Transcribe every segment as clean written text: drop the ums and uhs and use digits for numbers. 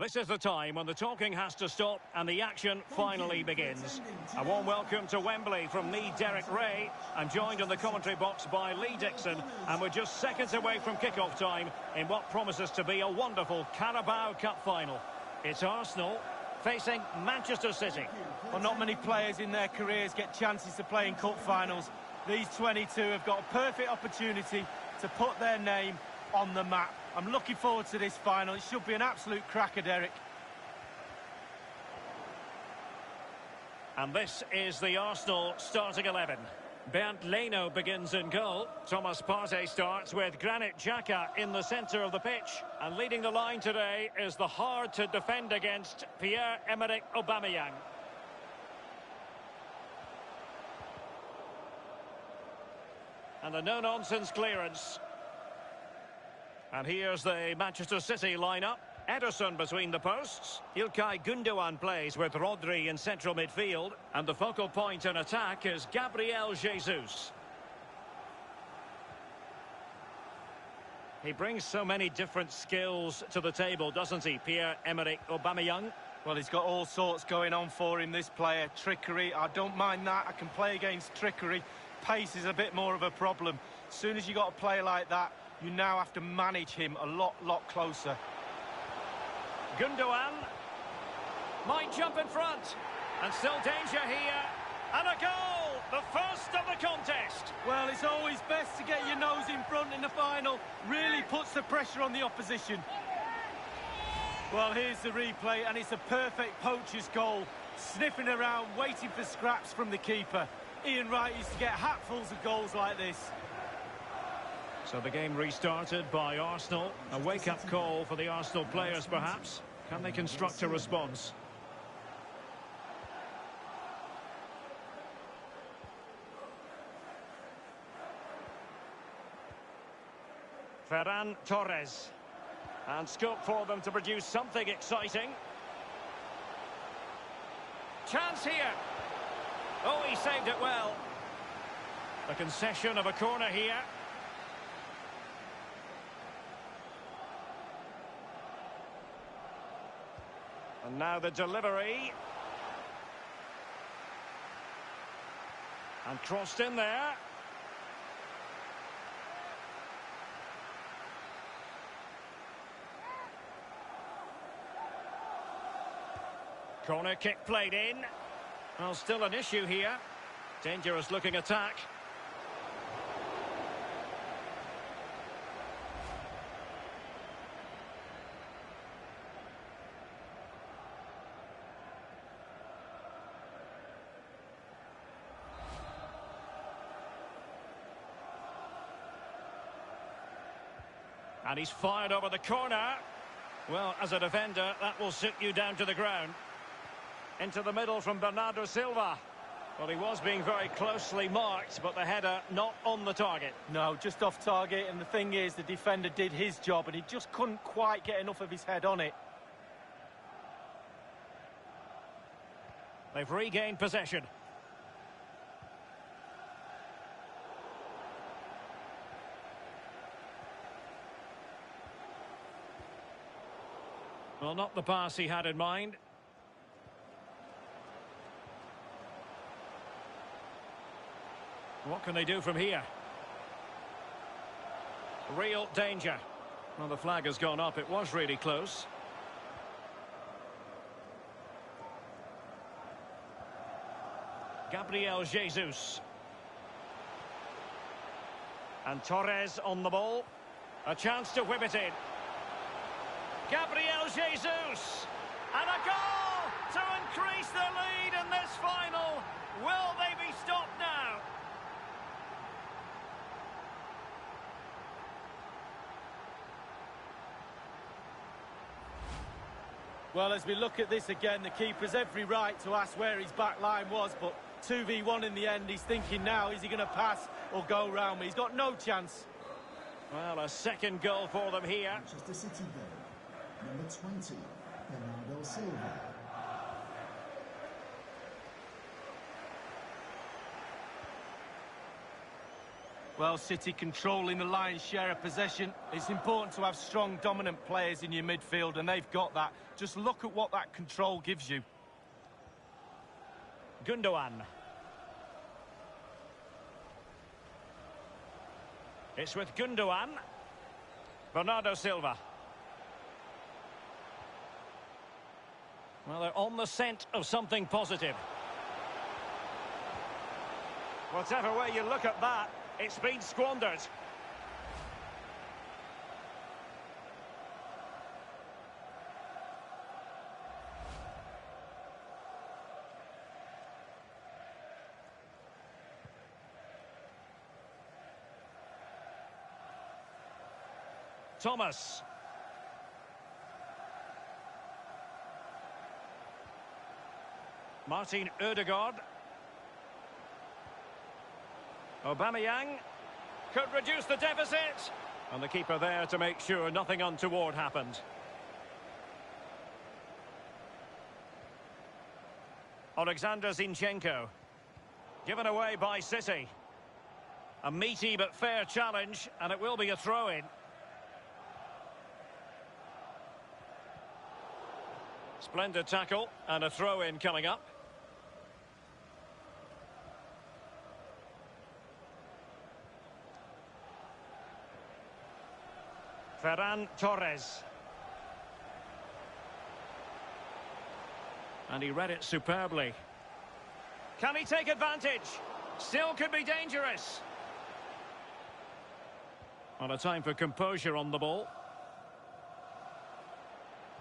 This is the time when the talking has to stop and the action finally begins. A warm welcome to Wembley from me, Derek Ray. I'm joined in the commentary box by Lee Dixon, and we're just seconds away from kick-off time in what promises to be a wonderful Carabao Cup final. It's Arsenal facing Manchester City. Well, not many players in their careers get chances to play in cup finals. These 22 have got a perfect opportunity to put their name on the map. I'm looking forward to this final. It should be an absolute cracker, Derek. And this is the Arsenal starting 11. Bernd Leno begins in goal. Thomas Partey starts with Granit Xhaka in the centre of the pitch. And leading the line today is the hard-to-defend against Pierre-Emerick Aubameyang. And a no-nonsense clearance. And here's the Manchester City lineup. Ederson between the posts. Ilkay Gundogan plays with Rodri in central midfield. And the focal point in attack is Gabriel Jesus. He brings so many different skills to the table, doesn't he, Pierre-Emerick Aubameyang? Well, he's got all sorts going on for him, this player. Trickery, I don't mind that. I can play against trickery. Pace is a bit more of a problem. As soon as you got a player like that, you now have to manage him a lot closer. Gundogan might jump in front, and still danger here, and a goal, the first of the contest. Well, it's always best to get your nose in front in the final, really puts the pressure on the opposition. Well, here's the replay, and it's a perfect poacher's goal, sniffing around, waiting for scraps from the keeper. Ian Wright used to get hatfuls of goals like this. So the game restarted by Arsenal. A wake-up call for the Arsenal players, perhaps. Can they construct a response? Ferran Torres. And scope for them to produce something exciting. Chance here. Oh, he saved it well. The concession of a corner here. And now the delivery. And crossed in there. Corner kick played in. Well, still an issue here. Dangerous looking attack. And he's fired over the corner. Well, as a defender, that will sit you down to the ground. Into the middle from Bernardo Silva. Well, he was being very closely marked, but the header not on the target. No, just off target, and the thing is, the defender did his job, and he just couldn't quite get enough of his head on it. They've regained possession. Well, not the pass he had in mind. What can they do from here? Real danger. Well, the flag has gone up. It was really close. Gabriel Jesus. And Torres on the ball. A chance to whip it in. Gabriel Jesus, and a goal to increase the lead in this final. Will they be stopped now? Well, as we look at this again, the keeper's every right to ask where his back line was, but 2v1 in the end. He's thinking now, is he going to pass or go round me? He's got no chance. Well, a second goal for them here. Manchester City goal. Number 20, Bernardo Silva. Well, City controlling the lion's share of possession. It's important to have strong, dominant players in your midfield, and they've got that. Just look at what that control gives you. Gundogan. It's with Gundogan. Bernardo Silva. Well, they're on the scent of something positive. Whatever way you look at that, it's been squandered. Thomas. Martin Ødegaard. Aubameyang could reduce the deficit. And the keeper there to make sure nothing untoward happened. Alexander Zinchenko. Given away by City. A meaty but fair challenge, and it will be a throw-in. Splendid tackle, and a throw-in coming up. Ferran Torres. And he read it superbly. Can he take advantage? Still could be dangerous. On a time for composure on the ball.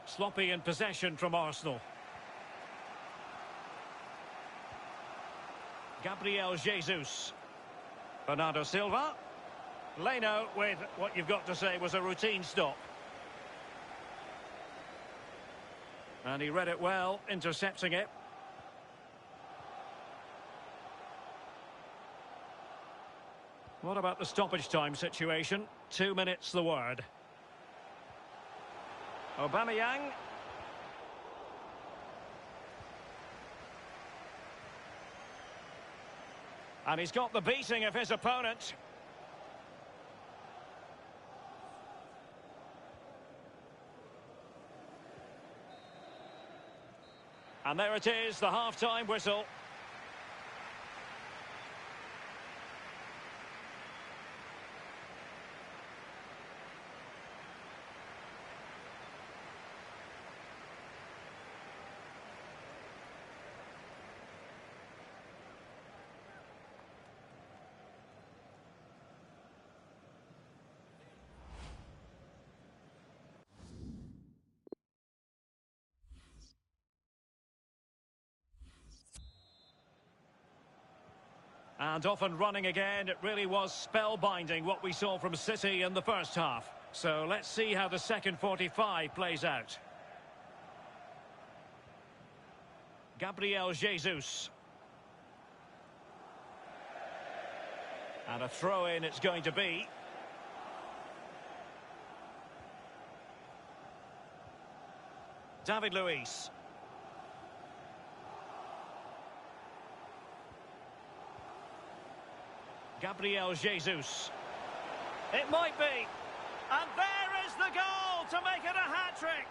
Sloppy in possession from Arsenal. Gabriel Jesus. Bernardo Silva. Leno with what you've got to say was a routine stop. And he read it well, intercepting it. What about the stoppage time situation? 2 minutes the word. Aubameyang. And he's got the beating of his opponent. And there it is, the half-time whistle. And off and running again. It really was spellbinding what we saw from City in the first half. So let's see how the second 45 plays out. Gabriel Jesus. And a throw-in it's going to be. David Luiz. Gabriel Jesus. It might be. And there is the goal to make it a hat-trick.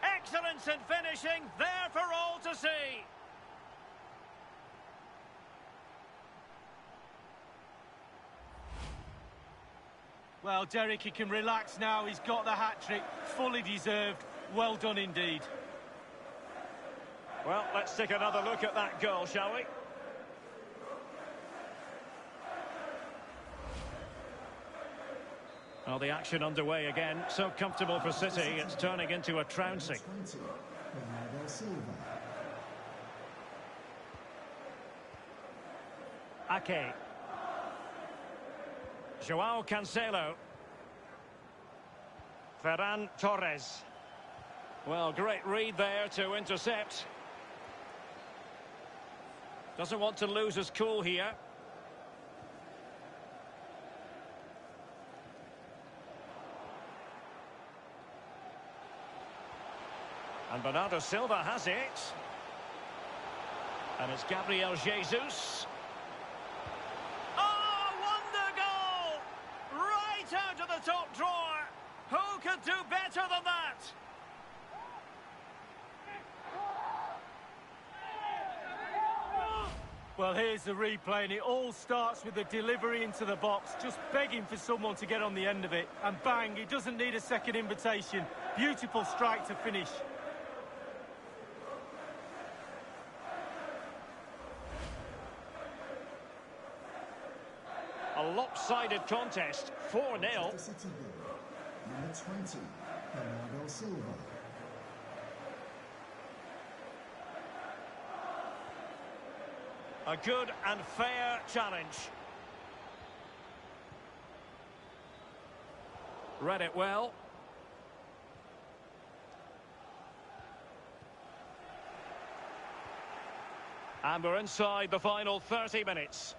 Excellence in finishing, there for all to see. Well, Derek, he can relax now. He's got the hat-trick, fully deserved. Well done indeed. Well, let's take another look at that goal, shall we? Well, the action underway again. So comfortable for City, it's turning into a trouncing. 20, Bernardo Silva. Ake. Joao Cancelo. Ferran Torres. Well, great read there to intercept. Doesn't want to lose his cool here. And Bernardo Silva has it. And it's Gabriel Jesus. Oh, wonder goal! top drawer. Who could do better than that? Well, here's the replay, and it all starts with the delivery into the box, just begging for someone to get on the end of it. And bang, he doesn't need a second invitation. Beautiful strike to finish. A lopsided contest, 4-0. Manchester City goal. Number 20, Bernardo Silva. A good and fair challenge. Read it well. And we're inside the final 30 minutes.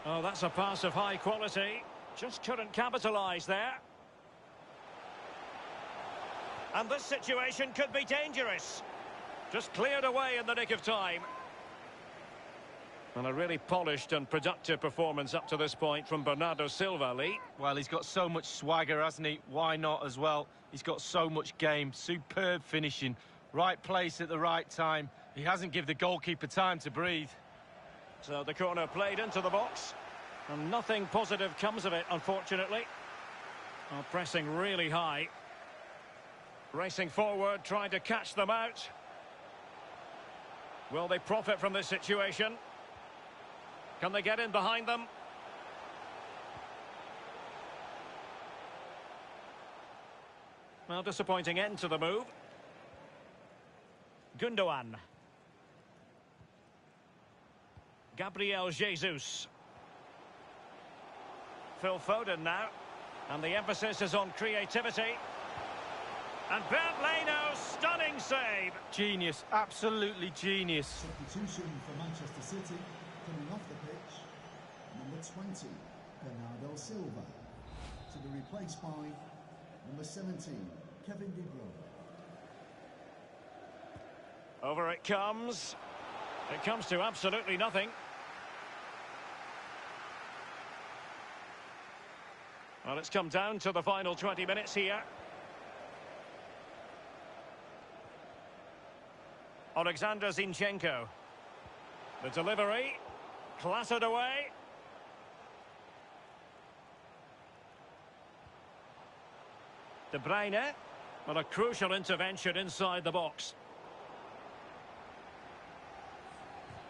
Oh, that's a pass of high quality. Just couldn't capitalise there. And this situation could be dangerous. Just cleared away in the nick of time. And a really polished and productive performance up to this point from Bernardo Silva, Lee. Well, he's got so much swagger, hasn't he? Why not as well? He's got so much game. Superb finishing. Right place at the right time. He hasn't given the goalkeeper time to breathe. So the corner played into the box. And nothing positive comes of it, unfortunately. Oh, pressing really high. Racing forward, trying to catch them out. Will they profit from this situation? Can they get in behind them? Well, disappointing end to the move. Gundogan. Gabriel Jesus. Phil Foden now. And the emphasis is on creativity. And Bernd Leno, stunning save. Genius, absolutely genius. Substitution for Manchester City. Coming off the pitch, number 20, Bernardo Silva. To be replaced by number 17, Kevin De Bruyne. Over it comes. It comes to absolutely nothing. Well, it's come down to the final 20 minutes here. Alexander Zinchenko. The delivery. Clattered away. De Bruyne. Well, a crucial intervention inside the box.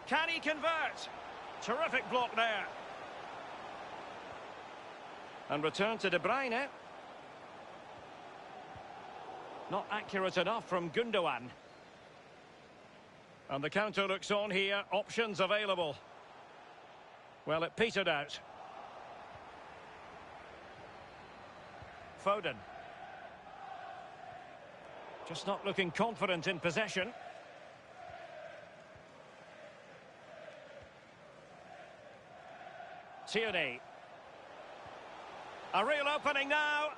Can he convert? Terrific block there. And return to De Bruyne. Not accurate enough from Gundogan. And the counter looks on here. Options available. Well, it petered out. Foden. Just not looking confident in possession. Tierney. A real opening now.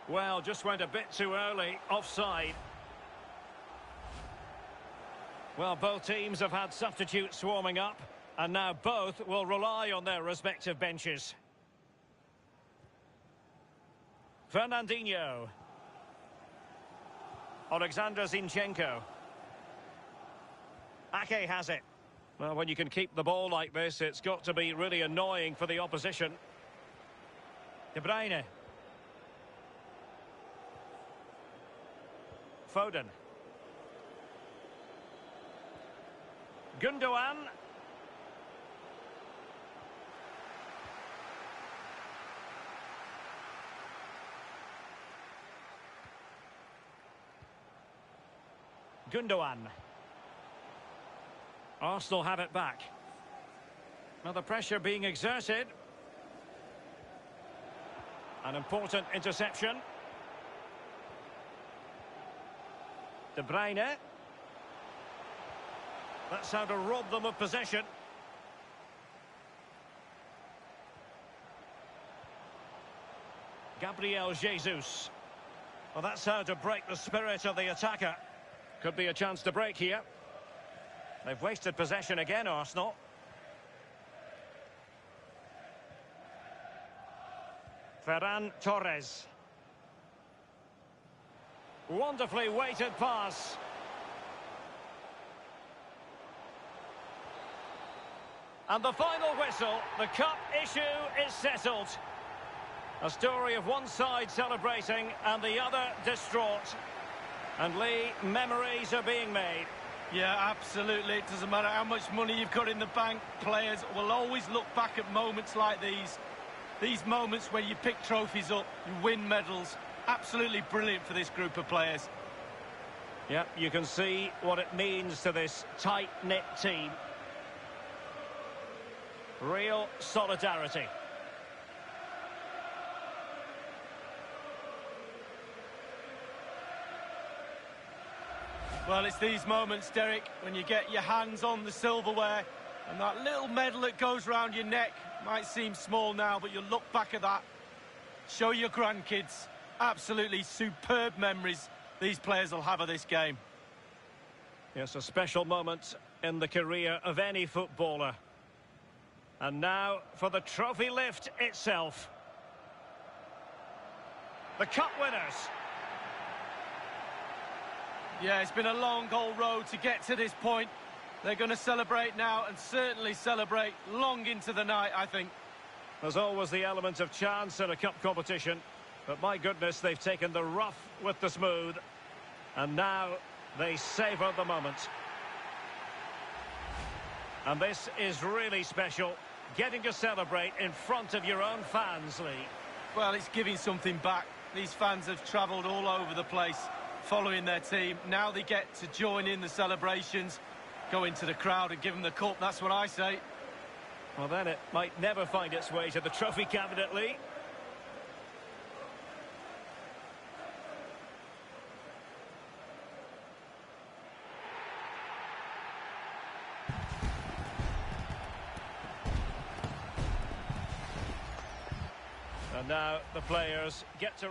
Well, just went a bit too early. Offside. Well, both teams have had substitutes warming up, and now both will rely on their respective benches. Fernandinho. Alexander Zinchenko. Ake has it. Well, when you can keep the ball like this, it's got to be really annoying for the opposition. De Bruyne. Foden. Gundogan. Gundogan. Arsenal have it back. Now the pressure being exerted. An important interception. De Bruyne. That's how to rob them of possession. Gabriel Jesus. Well, that's how to break the spirit of the attacker. Could be a chance to break here. They've wasted possession again, Arsenal. Ferran Torres. Wonderfully weighted pass. And the final whistle, the cup issue is settled. A story of one side celebrating and the other distraught. And Lee, memories are being made. Yeah, absolutely. It doesn't matter how much money you've got in the bank. Players will always look back at moments like these. These moments where you pick trophies up, you win medals. Absolutely brilliant for this group of players. Yep, you can see what it means to this tight-knit team. Real solidarity. Well, it's these moments, Derek, when you get your hands on the silverware and that little medal that goes round your neck might seem small now, but you'll look back at that, show your grandkids. Absolutely superb memories these players will have of this game. Yes, a special moment in the career of any footballer. And now for the trophy lift itself. The cup winners. Yeah, it's been a long, old road to get to this point. They're going to celebrate now and certainly celebrate long into the night, I think. There's always the element of chance in a cup competition. But my goodness, they've taken the rough with the smooth. And now they savour the moment. And this is really special. Getting to celebrate in front of your own fans, Lee. Well, it's giving something back. These fans have travelled all over the place following their team. Now they get to join in the celebrations, go into the crowd and give them the cup. That's what I say. Well, then it might never find its way to the trophy cabinet, Lee. And now the players get to...